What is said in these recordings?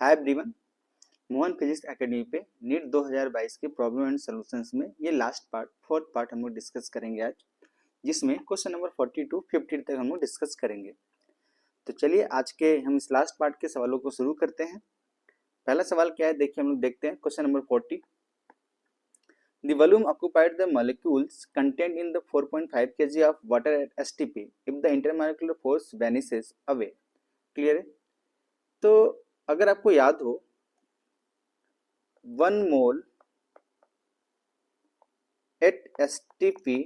Hi everyone, Mohan physics academy पे NEET 2022 के problem and solutions में ये लास्ट पार्ट फोर्थ पार्ट हम लोग डिस्कस करेंगे आज, जिसमें क्वेश्चन नंबर 40 टू 50 तक हम लोग डिस्कस करेंगे। तो चलिए आज के हम इस लास्ट पार्ट के सवालों को शुरू करते हैं। पहला सवाल क्या है, देखिए हम लोग देखते हैं question number 40। The volume occupied the molecules contained in the 4.5 kg of water at STP if the intermolecular force vanishes away। Clear है? तो अगर आपको याद हो 1 मोल एट STP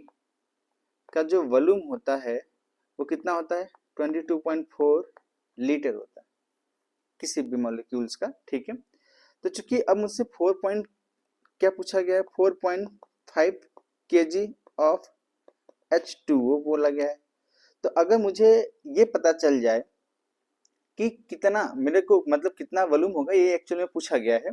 का जो वॉल्यूम होता है वो कितना होता है, 22.4 लीटर होता है किसी भी मॉलिक्यूल्स का। ठीक है, तो चूंकि अब मुझसे 4 पॉइंट क्या पूछा गया है, 4.5 kg ऑफ H2O बोला गया है। तो अगर मुझे ये पता चल जाए कि कितना मेरे को मतलब कितना वॉल्यूम होगा, ये एक्चुअली में पूछा गया है।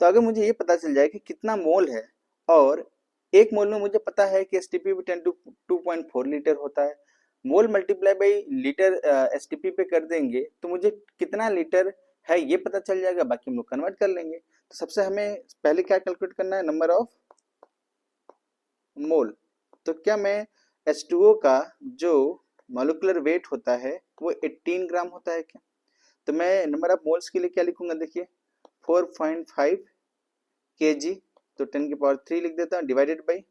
तो अगर मुझे ये पता चल जाए कि कितना मोल है और एक मोल में मुझे पता है कि एसटीपी 2.4 लीटर होता है, मोल मल्टीप्लाई बाई लीटर एसटीपी पे कर देंगे तो मुझे कितना लीटर है ये पता चल जाएगा, बाकी हम लोग कन्वर्ट कर लेंगे। तो सबसे हमें पहले क्या कैलकुलेट करना है, नंबर ऑफ मोल। तो क्या मैं H2O का जो मॉलिक्यूलर वेट होता है वो 18 ग्राम होता है क्या? तो मैं नंबर ऑफ मोल्स के लिए क्या लिखूंगा, देखिए 4.5 kg, तो 10 की पावर 3 लिख देता हूँ, divided by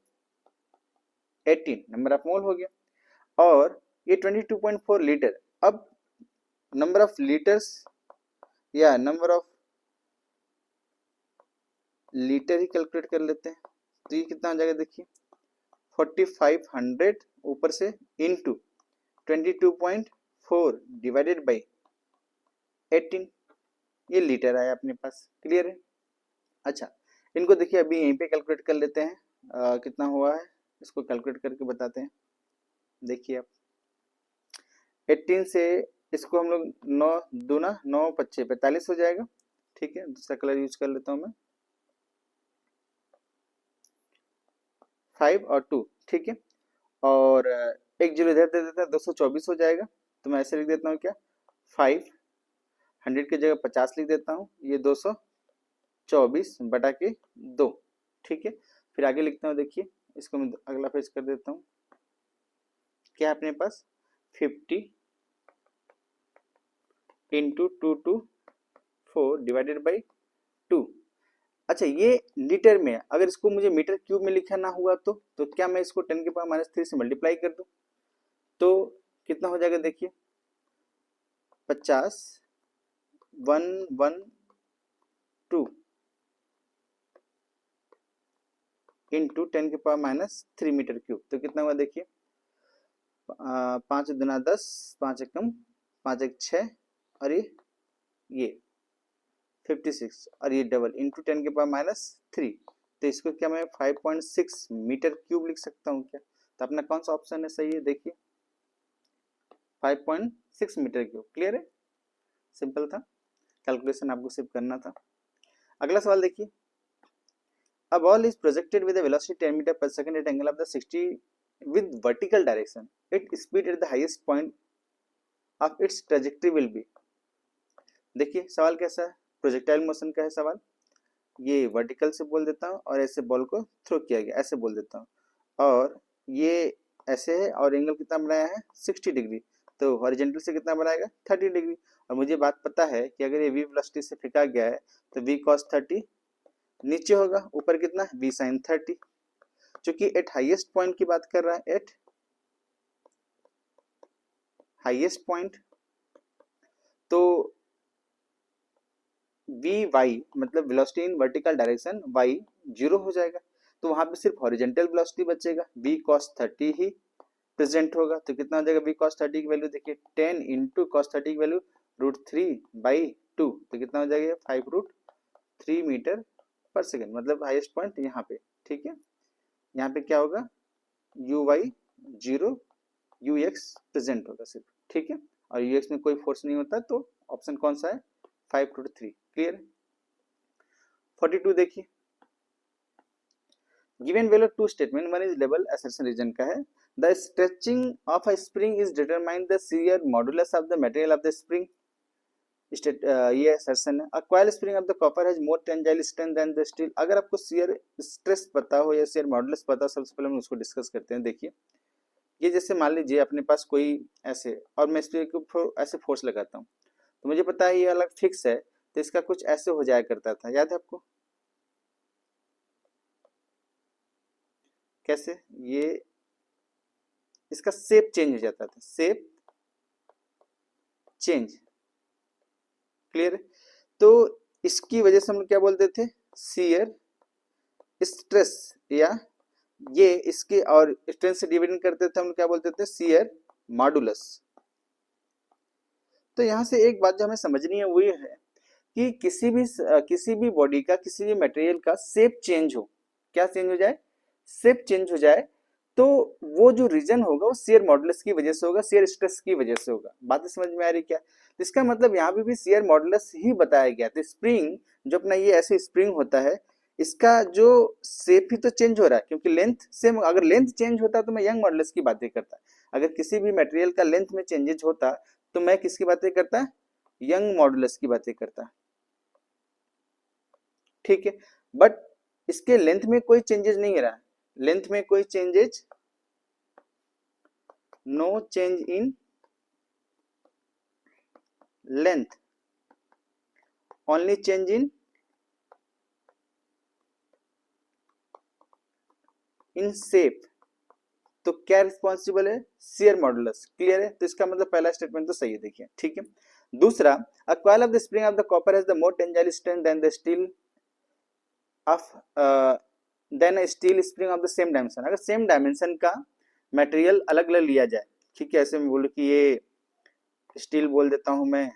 18 number of mole हो गया। और ये 22.4 लीटर। अब नंबर ऑफ लीटर्स या number of litre he calculate कर लेते हैं। तो ये कितना हो जाएगा, देखिए 4500 ऊपर से इंटू 22.4 डिवाइडेड बाई 18, ये लीटर आया अपने पास। क्लियर है? अच्छा, इनको देखिए अभी यहीं पे कैलकुलेट कर लेते हैं। कितना हुआ है इसको कैलकुलेट करके बताते हैं। देखिए आप 18 से इसको हम लोग 9 दूना 9 25 45 हो जाएगा। ठीक है, दूसरा कलर यूज कर लेता हूँ मैं, 5 और 2। ठीक है, और एक जीरो इधर दे देता है, 224 हो जाएगा। तो मैं ऐसे लिख देता हूँ क्या, 500 की जगह 50 लिख देता हूँ, ये 224 बटा के 2। ठीक है, फिर आगे लिखता हूँ, देखिए इसको मैं अगला पेज कर देता हूँ। क्या है अपने पास, 50 इंटू 224 डिवाइडेड बाई 2। अच्छा, ये लीटर में, अगर इसको मुझे मीटर क्यूब में लिखना हुआ तो क्या मैं इसको 10 की पावर -3 से मल्टीप्लाई कर दूं तो कितना हो जाएगा, देखिए 50 112 इंटू 10 की पावर -3 मीटर क्यूब। तो कितना हुआ, देखिए 5 दुना 10, 5 एकम 5 एक 6, और ये 56 और ये डबल इंटू 10 की पावर -3। तो इसको क्या मैं 5.6 मीटर क्यूब लिख सकता हूँ क्या? तो अपना कौन सा ऑप्शन है सही है, देखिए 5.6 मीटर क्यूब। क्लियर है? सिंपल था, कैलकुलेशन आपको सिर्फ करना था। अगला सवाल देखिए, a ball is projected with a velocity 10 meter per second at angle of the 60 with vertical direction. Its speed at the highest point of its trajectory will be। देखिए सवाल कैसा है, प्रोजेक्टाइल मोशन का है सवाल। ये वर्टिकल से बोल देता हूँ और ऐसे बॉल को थ्रो किया गया, ऐसे बोल देता हूँ, और ये ऐसे है और एंगल कितना बनाया है 60 डिग्री। तो हॉरिजेंटल से कितना बनाएगा 30 डिग्री। और मुझे बात पता है कि अगर ये वी वेलोसिटी से फेंका गया है तो वी कॉस 30 नीचे होगा, ऊपर कितना वी साइन 30। चूंकि एट हाईएस्ट पॉइंट की बात कर रहा है, एट हाईएस्ट पॉइंट, तो वी वाई मतलब velocity in vertical direction Y 0 हो जाएगा। तो वहां पे सिर्फ हॉरिजेंटल वेलोसिटी बचेगा, वी कॉस 30 ही प्रेजेंट होगा। तो कितना हो जाएगा, वी कॉस 30 की वैल्यू देखिए 10 इंटू कॉस 30 की वैल्यू √3/2। तो कितना हो जाएगा 5√3 मीटर पर सेकेंड, मतलब हाईएस्ट पॉइंट यहाँ पे। ठीक है, यहाँ पे क्या होगा, U Y 0, U X present होगा सिर्फ। ठीक है, और यू एक्स में कोई फोर्स नहीं होता, तो ऑप्शन कौन सा है 5√3। क्लियर? 42 देखिए, given value to statement, one is level assertion reason का है। The stretching of a spring is determine the shear modulus of the material of the spring. ये असर्शन है। A coil spring of the copper has more tensile strength than the steel. अगर आपको shear stress पता हो या shear modulus पता हो, सबसे पहले हम उसको डिस्कस करते हैं। देखिए ये जैसे मान लीजिए अपने पास कोई ऐसे, और मैं इस पे ऐसे फोर्स लगाता हूँ, तो मुझे पता है ये अलग फिक्स है, तो इसका कुछ ऐसे हो जाया करता था, याद है आपको? कैसे? ये इसका शेप चेंज हो जाता था, शेप चेंज। क्लियर? तो इसकी वजह से हम क्या बोलते थे? शियर स्ट्रेस, या ये इसके और स्ट्रेंथ से डिवाइड करते थे, हम क्या बोलते थे? Shear modulus. तो यहां से एक बात जो हमें समझनी है वो ये है कि किसी भी बॉडी का, किसी भी मटेरियल का शेप चेंज हो, क्या चेंज हो जाए? शेप चेंज हो जाए, तो वो जो रीजन होगा वो शियर मॉडुलस की वजह से होगा, शियर स्ट्रेस की वजह से होगा। बात समझ में आ रही क्या? तो इसका मतलब यहाँ पे भी शियर मॉडुलस ही बताया गया। तो स्प्रिंग जो अपना ये ऐसे स्प्रिंग होता है, इसका जो शेप ही तो चेंज हो रहा है, क्योंकि लेंथ सेम, अगर लेंथ चेंज होता तो मैं यंग मॉडुलस की बातें करता। अगर किसी भी मटेरियल का लेंथ में चेंजेस होता तो मैं किसकी बातें करता? यंग मॉडुलस की बातें करता। ठीक है, बट इसके लेंथ में कोई चेंजेस नहीं है रहा, लेंथ में कोई changes, no change in length, only change in shape. तो क्या रिस्पॉन्सिबल है? Shear modulus. क्लियर है? तो इसका मतलब पहला स्टेटमेंट तो सही है, देखिए। ठीक है, दूसरा, a coil of the spring of the copper has the more tensile strength than the steel of then steel spring of the same dimension. अगर सेम डायमेंशन का मटेरियल अलग अलग लिया जाए, ठीक है, ऐसे मैं बोलूं कि ये स्टील बोल देता हूं मैं,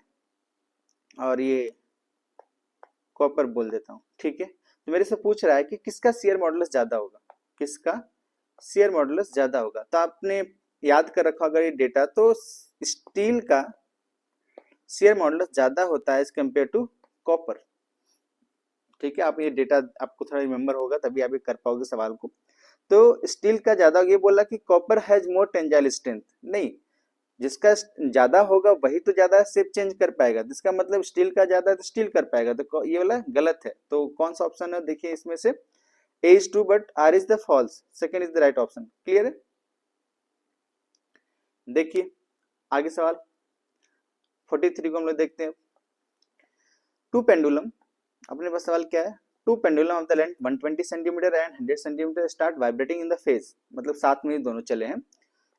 और ये कॉपर बोल देता हूं, ठीक है, तो मेरे से पूछ रहा है कि किसका शियर मॉडुलस ज्यादा होगा, किसका शियर मॉडुलस ज्यादा होगा। तो आपने याद कर रखा अगर ये डेटा, तो स्टील का शियर मॉडुलस ज्यादा होता है एज कम्पेयर टू कॉपर। ठीक है, आप ये डेटा आपको थोड़ा रिमेम्बर होगा, तभी आप ये कर पाओगे सवाल को। तो स्टील का ज्यादा, ये बोला कि copper has more tensile strength, नहीं, जिसका ज्यादा होगा वही तो ज्यादा शेप चेंज कर पाएगा, जिसका मतलब स्टील का ज्यादा है तो स्टील कर पाएगा, तो ये वाला गलत है। तो कौन सा ऑप्शन है? देखिए इसमें से A is true but R is the false, second is the right option. Clear है? देखिए आगे सवाल 43 को हम लोग देखते हैं। टू पेंडुलम, अपने पास सवाल क्या है? Two pendulum of the length 120 centimetre and 100 centimetre start vibrating in the phase, मतलब साथ में दोनों चले हैं।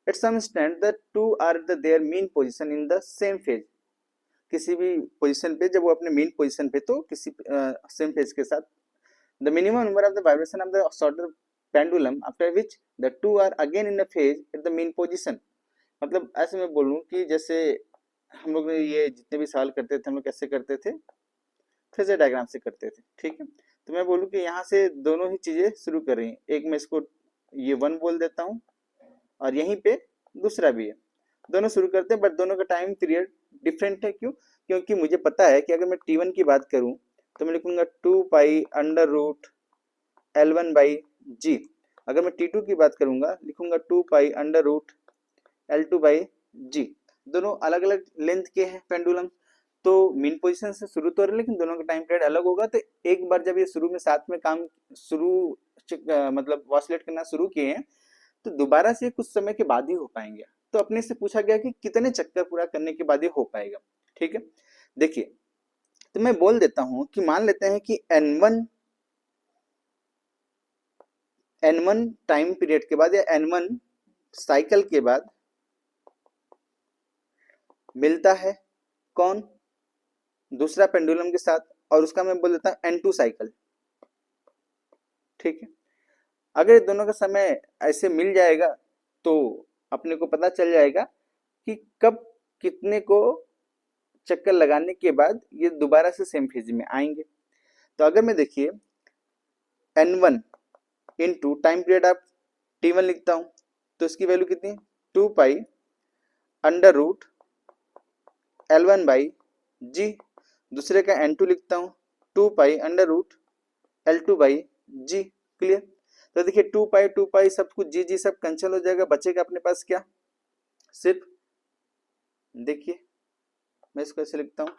At some instant the two are the their mean position in the same phase. किसी भी पोजीशन पे जब वो अपने मीन पोजीशन पे, तो किसी सेम फेज के साथ, the minimum number of the vibration of the shorter pendulum after which the two are again in the phase at the mean position. मतलब ऐसे मैं बोलूं कि जैसे हम लोग ये जितने भी सवाल करते थे, हम लोग कैसे करते थे? फेजर डायग्राम से करते थे। ठीक है, तो मैं बोलूं कि यहाँ से दोनों ही चीजें शुरू कर रही हैं। एक मैं इसको ये 1 बोल देता हूँ, और यहीं पे दूसरा भी है, दोनों शुरू करते हैं, बट दोनों का टाइम पीरियड डिफरेंट है। क्यों? क्योंकि मुझे पता है कि अगर मैं T1 की बात करूं तो मैं लिखूंगा 2 pi under root L1 by g. अगर मैं T2 की बात करूंगा लिखूंगा 2 pi under root L2 by g. दोनों अलग अलग लेंथ के हैं पेंडुलम, तो मीन पोजीशन से शुरू तो हो रहे हैं, लेकिन दोनों का टाइम पीरियड अलग होगा। तो एक बार जब ये शुरू में साथ में काम शुरू मतलब वॉसिलेट करना शुरू किए हैं, तो दोबारा से कुछ समय के बाद ही हो पाएंगे। तो अपने से पूछा गया कि कितने चक्कर पूरा करने के बाद ही हो पाएगा। ठीक है, देखिए, तो मैं बोल देता हूं कि मान लेते हैं कि N1 टाइम पीरियड के बाद या N1 साइकिल के बाद मिलता है कौन? दूसरा पेंडुलम के साथ, और उसका मैं बोल देता हूं N2 साइकिल। ठीक है, अगर दोनों का समय ऐसे मिल जाएगा तो अपने को पता चल जाएगा कि कब कितने को चक्कर लगाने के बाद ये दोबारा से सेम फेज में आएंगे। तो अगर मैं देखिए N1 into time period of T1 लिखता हूं, तो इसकी वैल्यू कितनी? 2 pi under root L1 by g. दूसरे का N2 लिखता हूं 2 pi under root L2 by g. Clear? तो देखिए 2 पाई सब कुछ जी जी सब कैंसिल हो जाएगा, बचेगा अपने पास क्या? सिर्फ, देखिए मैं इसको ऐसे लिखता हूं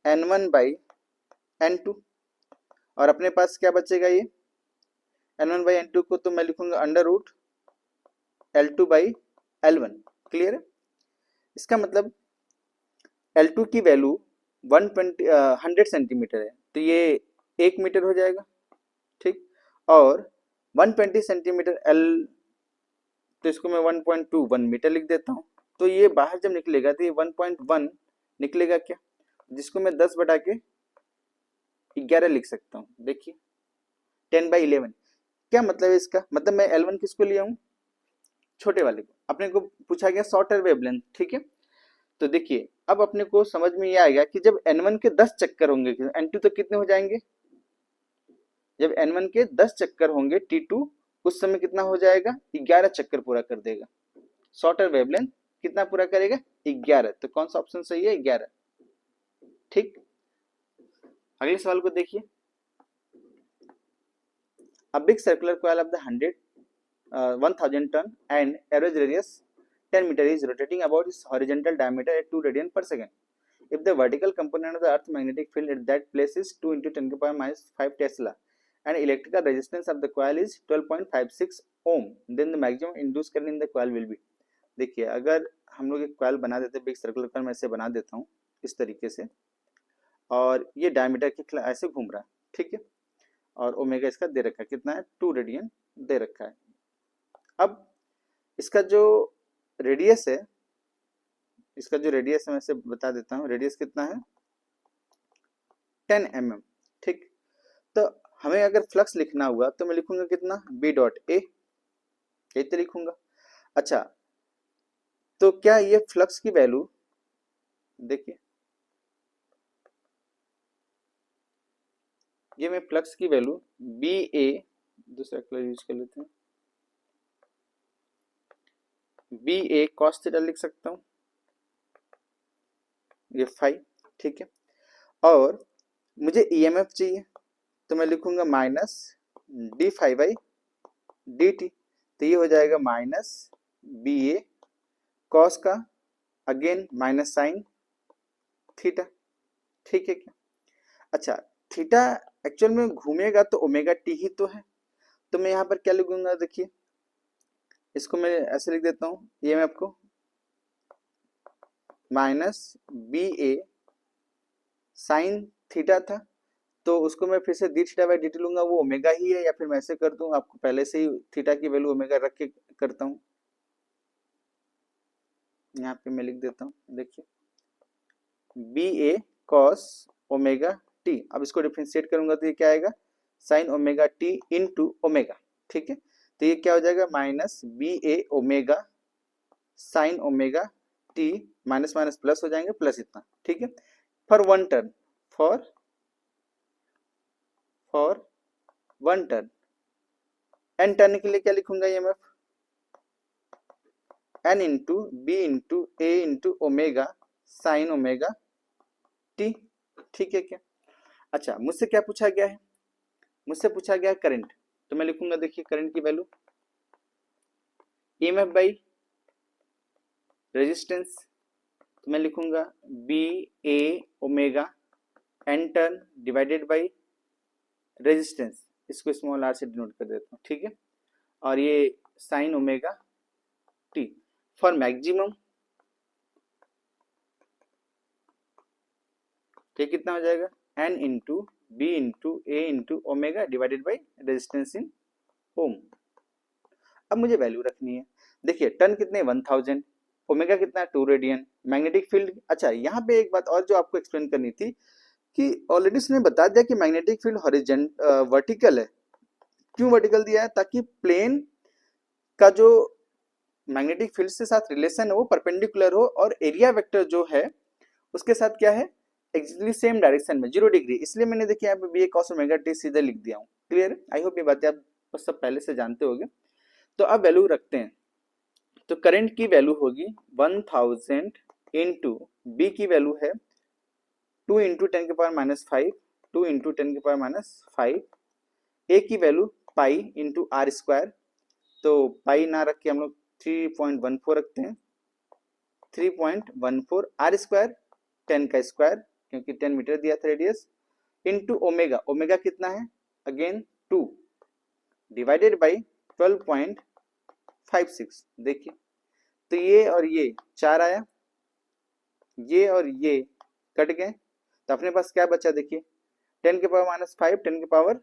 N1/N2, और अपने पास क्या बचेगा, ये N1/N2 को तो मैं लिखूंगा √L2/L1। क्लियर है? इसका मतलब L2 की वैल्यू 100 सेंटीमीटर है, तो ये 1 मीटर हो जाएगा, ठीक। और 120 सेंटीमीटर L, तो इसको मैं 1.21 मीटर लिख देता हूँ। तो ये बाहर जब निकलेगा तो ये 1.1 निकलेगा क्या, जिसको मैं 10 बटा के 11 लिख सकता हूँ। देखिए 10/11। क्या मतलब है इसका, मतलब मैं L1 किसको लिया हूँ, छोटे वाले को। अपने को पूछा गया शॉर्टर वेवलेंथ, ठीक है। तो देखिए अब अपने को समझ में ये आएगा कि जब N1 के 10 चक्कर होंगे N2 तो कितने हो जाएंगे, जब N1 के 10 चक्कर होंगे T2 उस समय कितना हो जाएगा, 11 चक्कर पूरा कर देगा। शॉर्टर वेवलेंथ कितना पूरा करेगा, 11। तो कौन सा ऑप्शन सही है, 11, ठीक। अगले सवाल को देखिए। A big circular coil of the 1000 ton and average radius 10 meter is rotating about its horizontal diameter at 2 radian per second. If the vertical component of the Earth's magnetic field at that place is 2 into 10 to the power minus 5 Tesla and electrical resistance of the coil is 12.56 ohm, then the maximum induced current in the coil will be. देखिए अगर हम लोग एक coil बना देते, big circular coil मैं ऐसे बना देता हूँ इस तरीके से, और ये डायमीटर के ऐसे घूम रहा है, ठीक है, और ओमेगा इसका दे रखा है कितना है, 2 रेडियन दे रखा है। अब इसका जो रेडियस है, मैं इसे बता देता हूँ, रेडियस कितना है 10 mm, ठीक। तो हमें अगर फ्लक्स लिखना हुआ तो मैं लिखूंगा कितना, B डॉट ए, तो लिखूंगा। अच्छा तो क्या ये फ्लक्स की वैल्यू, देखिए ये मैं फ्लक्स की वैल्यू बी ए, दूसरा कलर यूज कर लेते हैं, बी ए कॉस थीटा लिख सकता हूँ, ये फाई, ठीक है। और मुझे ईएमएफ चाहिए तो मैं लिखूंगा minus D phi by D T, तो ये हो जाएगा माइनस बी ए कॉस का अगेन माइनस साइन थीटा, ठीक है क्या। अच्छा थीटा एक्चुअल में घूमेगा तो ओमेगा टी ही तो है, तो मैं यहाँ पर क्या लिखूंगा, देखिए इसको मैं ऐसे लिख देता हूँ, ये मैं आपको माइनस बी ए साइन थीटा था, तो उसको मैं फिर से D theta by D T लूंगा, वो ओमेगा ही है, या फिर मैं ऐसे कर दूं, आपको पहले से ही थीटा की वैल्यू ओमेगा रख के करता हूँ, यहाँ पे मैं लिख देता हूँ, देखिए B A cos omega T. अब इसको डिफ्रेंशिएट करूंगा तो ये क्या आएगा, sine omega T into omega, ठीक है। तो ये क्या हो जाएगा, minus B A omega sine omega T, minus minus plus हो जाएंगे, प्लस इतना, ठीक है। For one turn, for one turn, N turn के लिए क्या लिखूंगा, EMF N into B into A into omega sine omega T, ठीक है क्या। अच्छा मुझसे क्या पूछा गया है, मुझसे पूछा गया है करंट, तो मैं लिखूंगा, देखिए करंट की वैल्यू ईएमएफ बाई रेजिस्टेंस, तो मैं लिखूंगा B A omega N turn divided by resistance, इसको स्मॉल आर से डिनोट कर देता हूँ, ठीक है। और ये sine omega T. For maximum तो कितना हो जाएगा, N into B into A into omega divided by resistance in ohm. अब मुझे वैल्यू रखनी है, देखिए टर्न कितने 1000, ओमेगा कितना 2 रेडियन, मैग्नेटिक फील्ड। अच्छा यहाँ पे एक बात और जो आपको एक्सप्लेन करनी थी कि ऑलरेडी उसने बता दिया कि मैग्नेटिक फील्ड हॉरिजॉन्टल वर्टिकल है। क्यों वर्टिकल दिया है, ताकि प्लेन का जो मैग्नेटिक फील्ड से साथ रिलेशन है वो परपेंडिकुलर हो, और एरिया वेक्टर जो है उसके साथ क्या है, एक्जेक्टली सेम डायरेक्शन में 0 डिग्री, इसलिए मैंने देखिए यहाँ पे B A cos omega T सीधे लिख दिया हूँ। क्लियर, आई होप ये बातें आप सब पहले से जानते होंगे। तो अब वैल्यू रखते हैं, तो करंट की वैल्यू होगी 1000 इंटू बी की वैल्यू है 2 इंटू 10 के पावर माइनस 5, 2 इंटू 10 के पावर माइनस 5, ए की value pi into R square, तो पाई ना रख के हम लोग 3.14 रखते हैं, 3.14 आर स्क्वायर 10 का स्क्वायर क्योंकि 10 मीटर दिया था रेडियस, इनटू ओमेगा, ओमेगा कितना है अगेन 2, डिवाइडेड बाई 12.56। देखिए तो ये और ये 4 आया, ये और ये कट गए, तो अपने पास क्या बचा देखिए 10 के पावर -5, 10 के power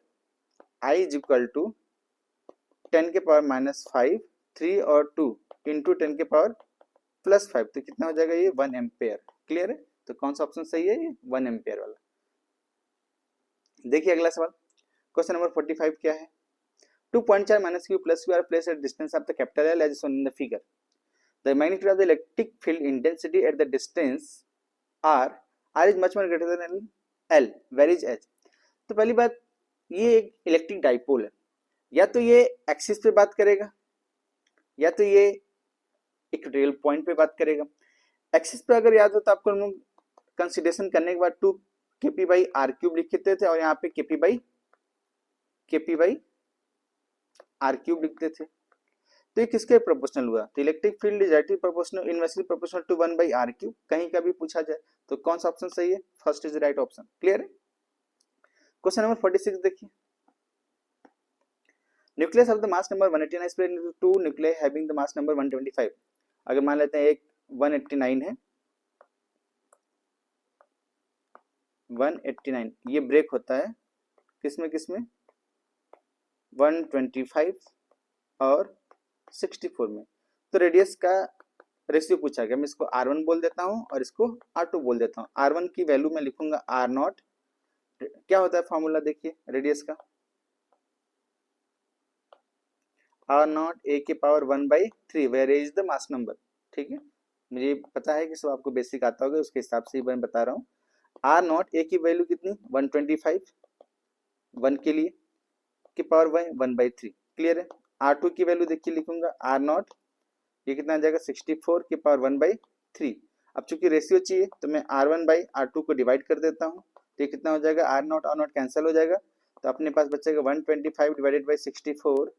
I is equal to 10 के पावर -5, 3 और 2 इंटू 10 के पावर +5, तो कितना हो जाएगा ये 1 एम्पेयर। क्लियर है? तो कौन सा ऑप्शन सही है? ये 1 एम्पेयर वाला। देखिए अगला सवाल, क्वेश्चन नंबर 45 क्या है? 2 point charge -q + q are placed at distance of the capital L as shown in the figure. The magnitude of the electric field intensity at the distance r is much more greater than L. Where is H? तो पहली बात, ये एक electric dipole है, या तो ये axis पे बात करेगा या तो ये इक्वेटोरियल पॉइंट पे बात करेगा। एक्सिस पे अगर याद हो तो आपको हम लोग कंसिडरेशन करने के बाद 2 kp/r³ लिखते थे और यहाँ पे kp/r³ लिखते थे। तो ये किसके प्रोपोर्शनल हुआ? तो electric field is directly proportional, inversely proportional to 1/r³। कहीं का भी पूछा जाए तो कौन सा ऑप्शन सही है? First is right option. Clear है? क्वेश्चन नंबर 46 देखिए, nucleus of the mass number 189 split into 2 nuclei having the mass number 125। अगर मान लेते हैं एक 189 है, 189 ये ब्रेक होता है किसमें 125 और 64 में, तो रेडियस का रेशियो पूछा गया। मैं इसको R1 बोल देता हूं और इसको R2 बोल देता हूं। R1 की वैल्यू मैं लिखूंगा R0। क्या होता है फॉर्मूला देखिए रेडियस का, R0 a के power 1/3 where is the mass number. ठीक है, मुझे पता है कि सब आपको बेसिक आता होगा, उसके हिसाब से मैं बता रहा हूँ। R0 a की वैल्यू कितनी 125, 1 के लिए की पावर 1/3। क्लियर है? R2 की वैल्यू देखिए लिखूंगा R0, ये कितना आ जाएगा 64 की पावर 1/3। अब चूंकि रेशियो चाहिए तो मैं R1/R2 को डिवाइड कर देता हूँ, तो ये कितना हो जाएगा R0 R0 कैंसिल हो जाएगा, तो अपने पास बचेगा 125 डिवाइडेड बाई 64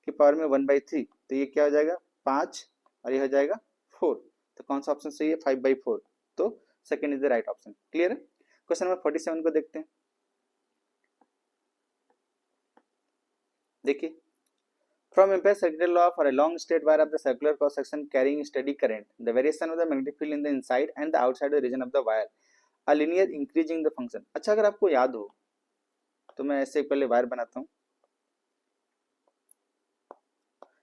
की पावर में 1/3, तो ये क्या हो जाएगा 5 और ये हो जाएगा 4। तो कौन सा ऑप्शन सही है? 5/4। तो second is the right option. Clear है? क्वेश्चन नंबर 47 को देखते हैं। देखिए, from Ampere's circular law for a long straight wire of the circular cross section carrying steady current, the variation of the magnetic field in the inside and the outside the region of the wire are linear increasing the function। अच्छा, अगर आपको याद हो तो मैं ऐसे पहले wire बनाता हूँ,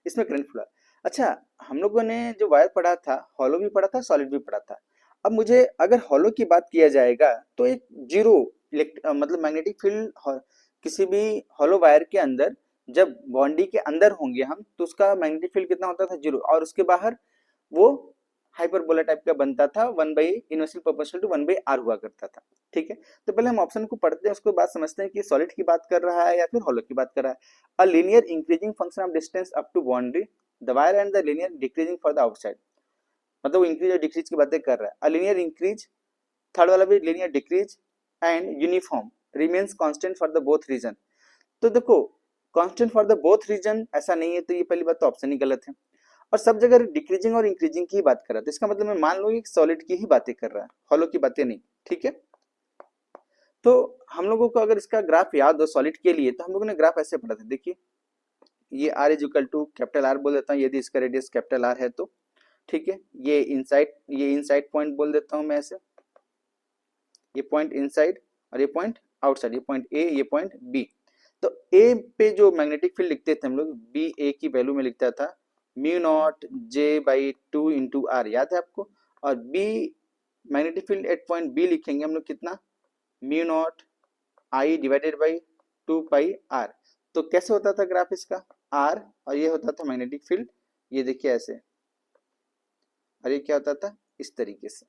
इसमें करंट फ्लो। अच्छा, हम लोगों ने जो वायर पढ़ा था, हॉलो भी पढ़ा था, सॉलिड भी पढ़ा था। अब मुझे अगर हॉलो की बात किया जाएगा तो एक जीरो मतलब मैग्नेटिक फील्ड किसी भी हॉलो वायर के अंदर जब बाउंड्री के अंदर होंगे हम, तो उसका मैग्नेटिक फील्ड कितना होता था? जीरो, और उसके बाहर वो हाइपरबोला टाइप का बनता था, 1/इनवर्सली प्रोपोर्शनल टू 1/r हुआ करता था। ठीक है, तो पहले हम ऑप्शन को पढ़ते हैं, उसके बाद समझते हैं कि सॉलिड की बात कर रहा है या फिर हॉलो की बात कर रहा है। A linear increasing function of distance up to boundary, the wire and the linear decreasing for the outside, मतलब वो इंक्रीज और डिक्रीज की बातें कर रहा है। अ लीनियर इंक्रीज, थर्ड वाला भी linear decrease and uniform remains constant for the both region. तो देखो constant for the both region ऐसा नहीं है, तो ये पहली बात तो ऑप्शन ही गलत है। और सब जगह डिक्रीजिंग और इंक्रीजिंग की बात कर रहा है, तो इसका मतलब मैं मान लूंगी सॉलिड की ही बातें कर रहा है, हॉलो की बातें नहीं। ठीक है, तो हम लोगों को अगर इसका ग्राफ याद हो सॉलिड के लिए, तो हम लोगों ने ग्राफ ऐसे पढ़ा था। देखिए ये R is equal to capital R बोल देता हूँ यदि इसका रेडियस कैपिटल R है तो। ठीक है, ये इनसाइड पॉइंट बोल देता हूँ मैं ऐसे, ये पॉइंट इनसाइड और ये पॉइंट आउटसाइड, ये पॉइंट A, ये पॉइंट B। तो A पे जो मैग्नेटिक फील्ड लिखते थे हम लोग, बी ए की वैल्यू में लिखता था μ0J/2 इंटू R, याद है आपको। और B magnetic field at point B लिखेंगे हम लोग कितना, μ0I डिवाइडेड बाई 2πr। तो कैसे होता था ग्राफ इसका, R और ये होता था मैग्नेटिक फील्ड, ये देखिए ऐसे, और ये क्या होता था इस तरीके से।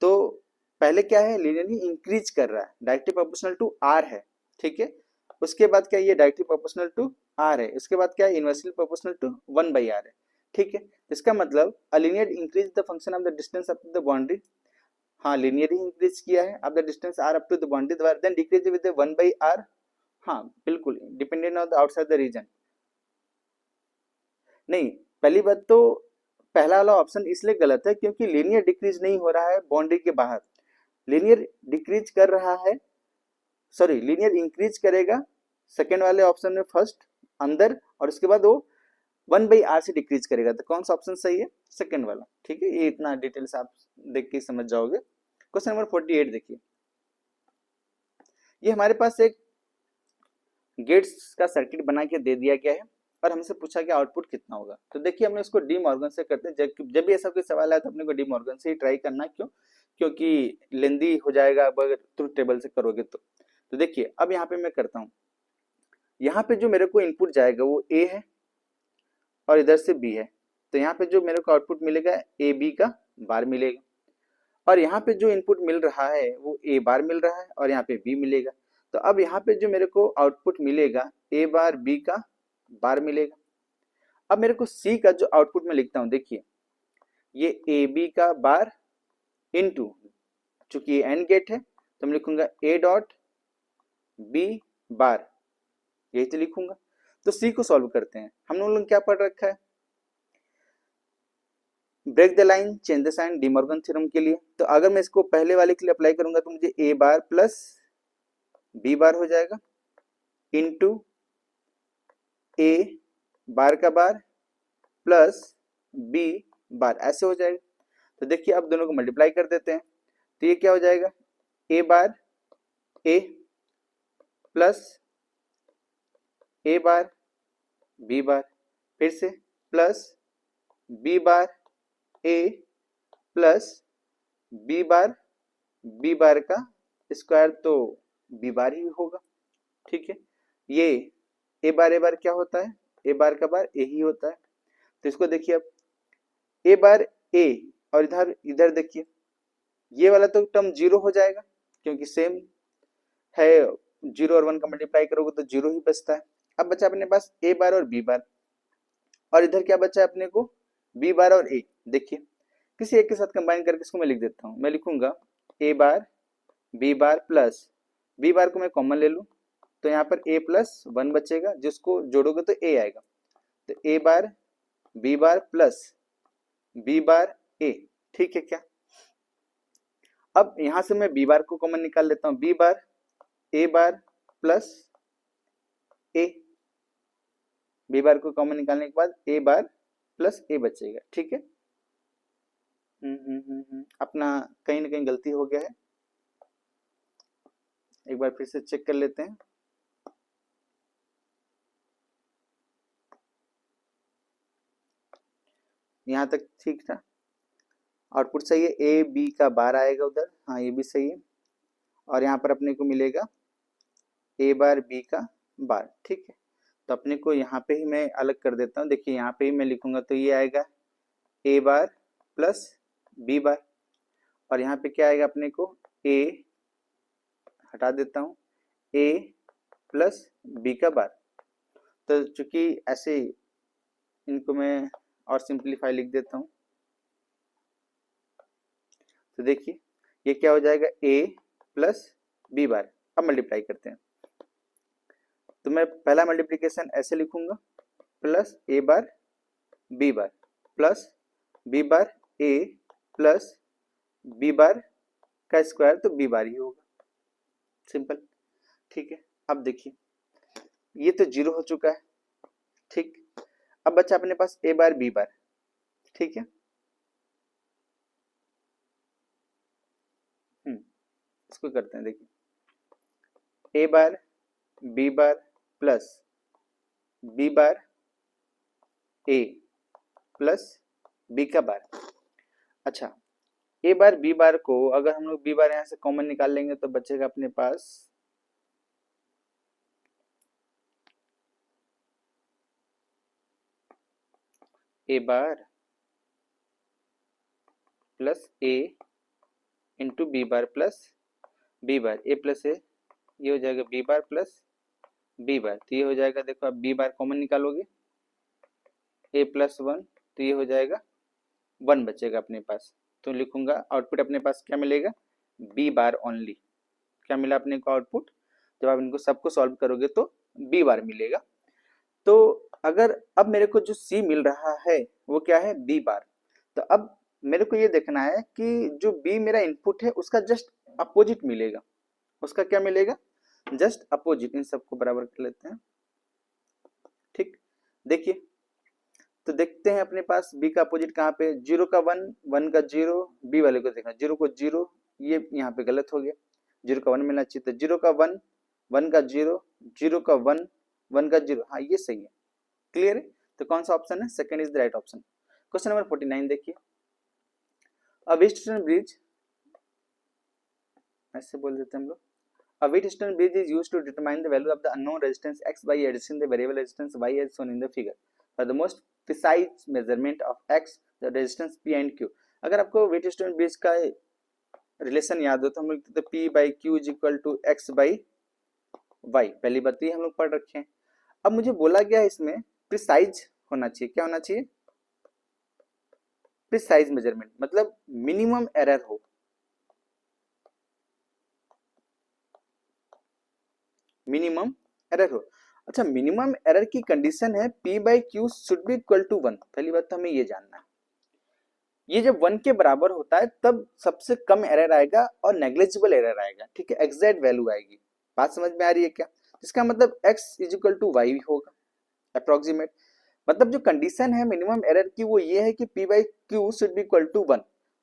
तो पहले क्या है, लीनियरली इंक्रीज कर रहा है, डायरेक्टली प्रोपोर्शनल टू R है। ठीक है, उसके बाद क्या, ये डायरेक्टली प्रोपोर्शनल टू R है, उसके बाद क्या है, इनवर्सली प्रोपोर्शनल टू 1/r है। ठीक है, इसका मतलब a linear increase the function of the distance up to the boundary, हाँ लीनियर ही इंक्रीज किया है, of the distance R up to the boundary then decrease with the 1/r। हाँ बिल्कुल, dependent on the outside the region. नहीं, पहली बात तो पहला वाला ऑप्शन इसलिए गलत है क्योंकि लीनियर डिक्रीज नहीं हो रहा है बाउंड्री के बाहर, लीनियर डिक्रीज कर रहा है, सॉरी लीनियर इंक्रीज करेगा सेकेंड वाले ऑप्शन में फर्स्ट अंदर, और उसके बाद वो 1/r से डिक्रीज करेगा। तो कौन सा ऑप्शन सही है? सेकेंड वाला। ठीक है, ये इतना डिटेल्स आप देख के समझ जाओगे। क्वेश्चन नंबर 48 देखिए, ये हमारे पास एक गेट्स का सर्किट बना के दे दिया गया है और हमसे पूछा कि आउटपुट कितना होगा। तो देखिए हमने इसको डी मॉर्गन से करते हैं। जब भी ऐसा कोई सवाल आया तो अपने को डी मॉर्गन से ही ट्राई करना। क्यों? क्योंकि लेंदी हो जाएगा अगर ट्रुथ टेबल से करोगे तो देखिए अब यहाँ पे मैं करता हूँ। यहाँ पे जो मेरे को इनपुट जाएगा वो ए है और इधर से बी है। तो यहाँ पे जो मेरे को आउटपुट मिलेगा ए बी का बार मिलेगा, और यहाँ पे जो इनपुट मिल रहा है वो ए बार मिल रहा है और यहाँ पे बी मिलेगा। तो अब यहाँ पे जो मेरे को आउटपुट मिलेगा ए बार बी का बार मिलेगा। अब मेरे को सी का जो आउटपुट में लिखता हूँ, देखिए ये ए बी का बार इनटू, चूंकि ये एंड गेट है तो मैं लिखूंगा ए डॉट बी बार, यही तो लिखूंगा। तो सी को सॉल्व करते हैं। हम लोग क्या पढ़ रखा है? Break the line change the sign, De Morgan theorem के लिए। तो अगर मैं इसको पहले वाले के लिए अप्लाई करूंगा तो मुझे ए बार प्लस बी बार हो जाएगा इनटू ए बार का बार प्लस बी बार, ऐसे हो जाएगा। तो देखिए अब दोनों को मल्टीप्लाई कर देते हैं तो ये क्या हो जाएगा? ए बार A plus A bar B बार, फिर से plus B bar A plus B bar का स्क्वायर, तो बी बार ही होगा। ठीक है, ये ए बार क्या होता है? ए बार का बार ए ही होता है। तो इसको देखिए अब ए बार ए, और इधर इधर देखिए ये वाला तो टर्म जीरो हो जाएगा क्योंकि सेम है, जीरो और वन का मल्टीप्लाई करोगे तो जीरो ही बचता है। अब बचा अपने पास ए बार और बी बार, और इधर क्या बचा है अपने को? बी बार और ए। देखिए किसी एक के साथ कंबाइन करके इसको मैं लिख देता हूँ। मैं लिखूंगा A bar B bar plus B bar को मैं कॉमन ले लूँ तो यहाँ पर ए प्लस वन बचेगा, जिसको जोड़ोगे तो ए आएगा। तो A bar B bar plus B bar A. ठीक है क्या? अब यहां से मैं बी बार को कॉमन निकाल लेता हूं। बी बार ए बार प्लस ए, बी बार को कॉमन निकालने के बाद ए बार प्लस ए बचेगा। ठीक है, अपना कहीं ना कहीं गलती हो गया है, एक बार फिर से चेक कर लेते हैं। यहां तक ठीक था, आउटपुट सही है। ए बी का बार आएगा उधर, हाँ ये भी सही है। और यहाँ पर अपने को मिलेगा ए बार बी का बार। ठीक है, तो अपने को यहाँ पे ही मैं अलग कर देता हूँ। देखिए यहाँ पे ही मैं लिखूंगा तो ये आएगा ए बार प्लस बी बार, और यहाँ पे क्या आएगा अपने को? ए हटा देता हूँ, ए प्लस बी का बार। तो चूंकि ऐसे इनको मैं और सिंप्लीफाई लिख देता हूँ तो देखिए ये क्या हो जाएगा? ए प्लस बी बार। अब मल्टीप्लाई करते हैं तो मैं पहला मल्टीप्लिकेशन ऐसे लिखूंगा, plus A bar B bar plus B bar A plus B bar का स्क्वायर, तो बी बार ही होगा, सिंपल। ठीक है, अब देखिए ये तो जीरो हो चुका है। ठीक, अब बचा अपने पास ए बार बी बार। ठीक है, इसको करते हैं। देखिए A bar B bar plus B bar A plus B का बार। अच्छा, ए बार बी बार को अगर हम लोग बी बार यहां से कॉमन निकाल लेंगे तो बचेगा अपने पास A bar plus A into B bar plus B bar, A plus A, ये हो जाएगा B bar plus B bar. तो ये हो जाएगा, देखो अब बी बार कॉमन निकालोगे ए प्लस वन, तो ये हो जाएगा वन बचेगा अपने पास। तो लिखूंगा आउटपुट अपने पास क्या मिलेगा? B bar only. क्या मिला अपने को आउटपुट? जब आप इनको सबको सॉल्व करोगे तो बी बार मिलेगा। तो अगर अब मेरे को जो सी मिल रहा है वो क्या है? B bar. तो अब मेरे को ये देखना है कि जो बी मेरा इनपुट है उसका जस्ट अपोजिट मिलेगा, उसका क्या मिलेगा, जस्ट अपोजिट। इन सबको बराबर कर लेते हैं, ठीक। देखिए तो देखते हैं अपने पास बी का अपोजिट कहाँ पे, 0 का 1, 1 का 0, बी वाले को देखना 0 को 0, ये यहाँ पे गलत हो गया, 0 का 1 मिलना चाहिए, तो 0 का 1, 1 का 0, 0 का 1, 1 का 0, हाँ ये सही है, क्लियर है। तो कौन सा ऑप्शन है, second is the right option. Question number 49 देखिए, अ वेस्टर्न ब्रिज, ऐसे बोल देते हैं हम लोग, a Wheatstone bridge is used to determine the value of the unknown resistance x by adjusting the variable resistance y as shown in the figure. For the most precise measurement of x, the resistance p and q. अगर आपको Wheatstone bridge का relation याद हो तो हम लोग कहते हैं p by q is equal to x by y, पहली बात ये हम लोग पढ़ रखे हैं। अब मुझे बोला गया इसमें प्रिसाइज होना चाहिए, क्या होना चाहिए, प्रिसाइज मेजरमेंट, मतलब मिनिमम एरर हो, मिनिमम एरर हो। अच्छा, मिनिमम एरर की कंडीशन है p by Q should be equal to 1, पहली बात तो हमें ये जानना है। ये जब 1 के बराबर होता है तब सबसे कम एरर आएगा और नेग्लिजिबल एरर आएगा, ठीक है, एग्जैक्ट वैल्यू आएगी। बात समझ में आ रही है क्या, इसका मतलब x is equal to Y होगा अप्रोक्सीमेट, मतलब जो कंडीशन है मिनिमम एरर की वो ये है कि p by Q should be equal to 1,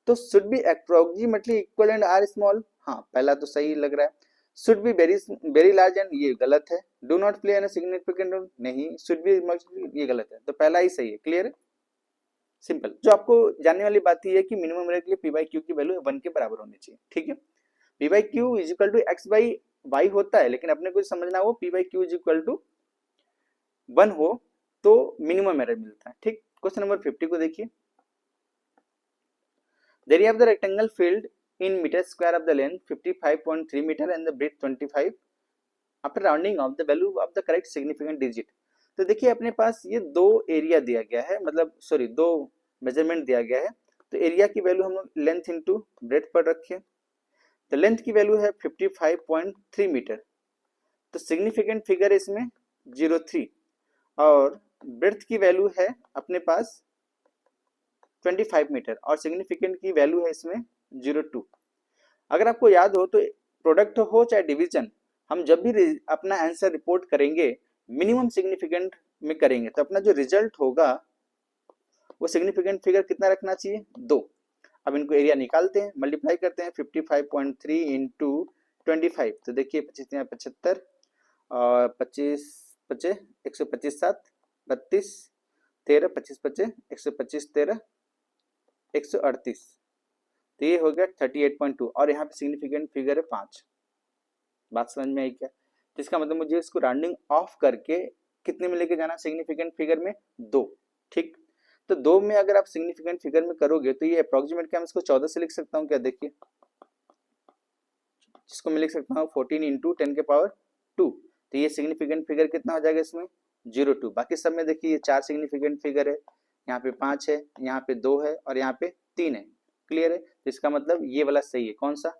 तो should be approximately equal and are small, हाँ पहला तो सही लग रहा है। Should be very very large and ये गलत है। Do not play an significant role, नहीं। शुड बी ये गलत है, तो पहला ही सही है, क्लियर है, सिंपल। जो आपको जानने वाली बात ये है कि मिनिमम एरर के लिए पी बाई क्यू की वैल्यू 1 के बराबर होनी चाहिए, ठीक है। P by Q is equal to X by Y होता है, लेकिन अपने को समझना हो P by Q is equal to 1 हो तो मिनिमम एरर मिलता है, ठीक। क्वेश्चन नंबर 50 को देखिए, there you have the rectangle filled in meter square of the length 55.3 meter and the breadth 25, after rounding off the value of the correct significant digit। तो देखिए अपने पास ये दो एरिया दिया गया है, मतलब सॉरी दो मेजरमेंट दिया गया है, तो एरिया की वैल्यू हम लोग लेंथ इनटू ब्रेथ पर रखिए, तो लेंथ की वैल्यू है 55.3 मीटर, तो सिग्निफिकेंट फिगर इसमें 03, और ब्रेथ की वैल्यू है अपने पास 25 मीटर और सिग्निफिकेंट की वैल्यू है इसमें 02। अगर आपको याद हो तो प्रोडक्ट हो चाहे डिवीजन, हम जब भी अपना आंसर रिपोर्ट करेंगे मिनिमम सिग्निफिकेंट में करेंगे, तो अपना जो रिजल्ट होगा वो सिग्निफिकेंट फिगर कितना रखना चाहिए, 2। अब इनको एरिया निकालते हैं, मल्टीप्लाई करते हैं 55.3 इंटू 25, तो देखिए 25 75 और 25 25 125 7 32 13 25 25 125 13 138, तो ये हो गया 38.2 और यहाँ पे सिग्निफिकेंट फिगर है 5। बात समझ में आई क्या, तो इसका मतलब मुझे इसको राउंडिंग ऑफ करके कितने में लेके जाना, सिग्निफिकेंट फिगर में 2, ठीक। तो 2 में अगर आप सिग्निफिकेंट फिगर में करोगे तो ये अप्रोक्सीमेट क्या, मैं इसको 14 से लिख सकता हूँ क्या, देखिए जिसको मैं लिख सकता हूँ 14 इंटू 10 के पावर 2, तो ये सिग्निफिकेंट फिगर कितना हो जाएगा इसमें 02। बाकी सब में देखिए ये 4 सिग्निफिकेंट फिगर है, यहाँ पे 5 है, यहाँ पे 2 है और यहाँ पे 3 है, क्लियर है। तो इसका मतलब ये वाला सही है, कौन सा,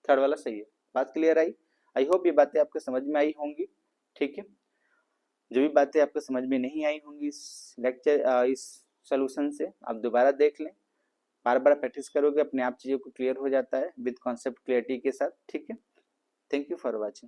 थर्ड वाला सही है। बात क्लियर आई, आई होप ये बातें आपको समझ में आई होंगी, ठीक है। जो भी बातें आपको समझ में नहीं आई होंगी इस लेक्चर इस सोल्यूशन से आप दोबारा देख लें, बार बार प्रैक्टिस करोगे अपने आप चीज़ों को क्लियर हो जाता है विद कॉन्सेप्ट क्लियरिटी के साथ, ठीक है। Thank you for watching.